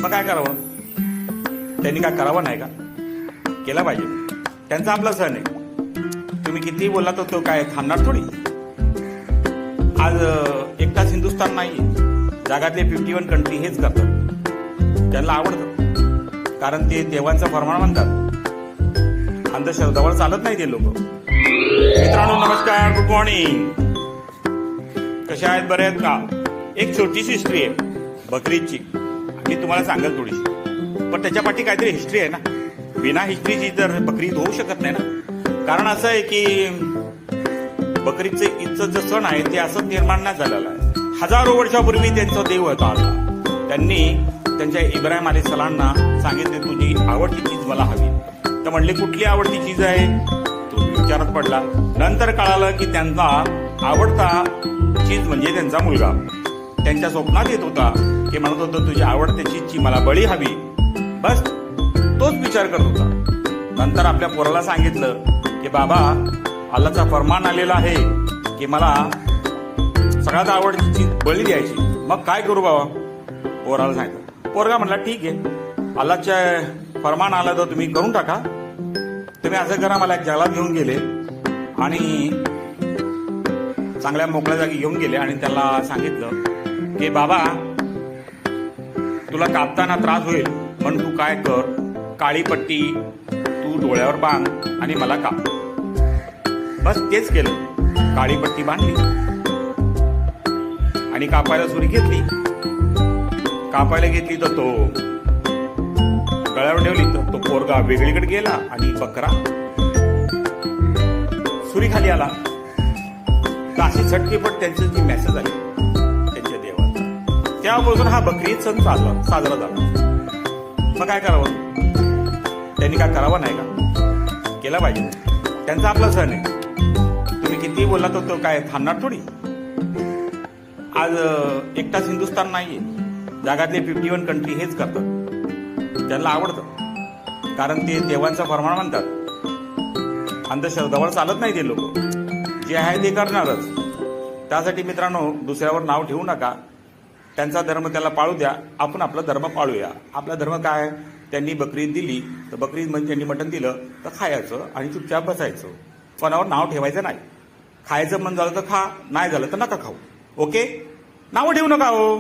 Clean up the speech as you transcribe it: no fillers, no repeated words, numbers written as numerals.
मग काय करावं? त्यांनी काय करावं नाही का? केला पाहिजे. त्यांचा आपला सण आहे. तुम्ही कितीही बोलला तर तो काय थांबणार थोडी. आज एकटाच हिंदुस्थान नाही, जगातले 51 कंट्री हेच करतात. त्यांना आवडतं कारण ते देवांचा फरमान म्हणतात. अंधश्रद्धावर चालत नाही ते लोक. मित्रांनो नमस्कार, गुड मॉर्निंग. कशा आहेत? बरे आहेत का? एक छोटीशी हिस्ट्री आहे बकरीदची, मी तुम्हाला सांगेल थोडीशी. पण त्याच्या पाठी काहीतरी हिस्ट्री आहे ना. बिना हिस्ट्रीची तर बकरीद होऊ शकत नाही ना. कारण असं आहे की बकरीदचे ईदचं जे सण आहे ते असं निर्माण नाही झालेलं आहे. हजारो वर्षापूर्वी त्यांचा देव होता अल्लाह. त्यांनी त्यांच्या इब्राहिम अलैहिस्सलामना सांगितले तुझी आवडती चीज मला हवी. तर म्हणले कुठली आवडती चीज आहे? तो विचारात पडला. नंतर कळालं की त्यांचा आवडता चीज म्हणजे त्यांचा मुलगा. त्यांच्या स्वप्नात येत होता की म्हणत होतं तुझी आवडत्या चीजची मला बळी हवी. बस तोच विचार करत होता. नंतर आपल्या पोराला सांगितलं की बाबा अल्लाचा फरमान आलेला आहे की मला सगळ्यात आवडती चीज बळी द्यायची. मग काय करू बाबा? पोराला सांगितलं. पोरगा म्हणला ठीक आहे, अल्लाच्या फरमान आला तर तुम्ही करून टाका. तुम्ही असं करा, मला एक जंगलात घेऊन गेले आणि चांगल्या मोकळ्या जागी घेऊन गेले आणि त्याला सांगितलं की बाबा तुला कापताना त्रास होईल म्हणून तू काय कर, काळी पट्टी तू डोळ्यावर बांध आणि मला काप. बस तेच केलं. काळी पट्टी बांधली आणि कापायला सुरी घेतली. कापायला घेतली तर तो गळ्यावर ठेवली तर तो पोरगा वेगळीकडे गेला आणि बकरा सुरी खाली आला. तर अशी झटकेपट त्यांची जी मेसेज आली त्यांच्या देवाचा, त्यापासून हा बकरी सण साजरा झाला. मग काय करावं? त्यांनी काय करावं नाही का? केला पाहिजे. त्यांचा आपला सण आहे. तुम्ही कितीही बोलला तर तो काय थांबणार थोडी. आज एकटाच हिंदुस्थान नाहीये, जगातले 51 कंट्री हेच करतात. त्यांना आवडतं कारण ते देवांचा फरमान म्हणतात. अंधश्रद्धावर चालत नाही ते लोक. जे आहे ते करणारच. त्यासाठी मित्रांनो दुसऱ्यावर नाव ठेवू नका. त्यांचा धर्म त्याला पाळू द्या, आपण आपला धर्म पाळूया. आपला धर्म काय? त्यांनी बकरीद दिली तर बकरीद म्हणजे त्यांनी मटण दिलं तर खायचं आणि चुपचाप बसायचं. कोणावर नाव ठेवायचं नाही. खायचं मन झालं तर खा, नाही झालं तर नका खाऊ. ओके? नावं ठेवू नका हो.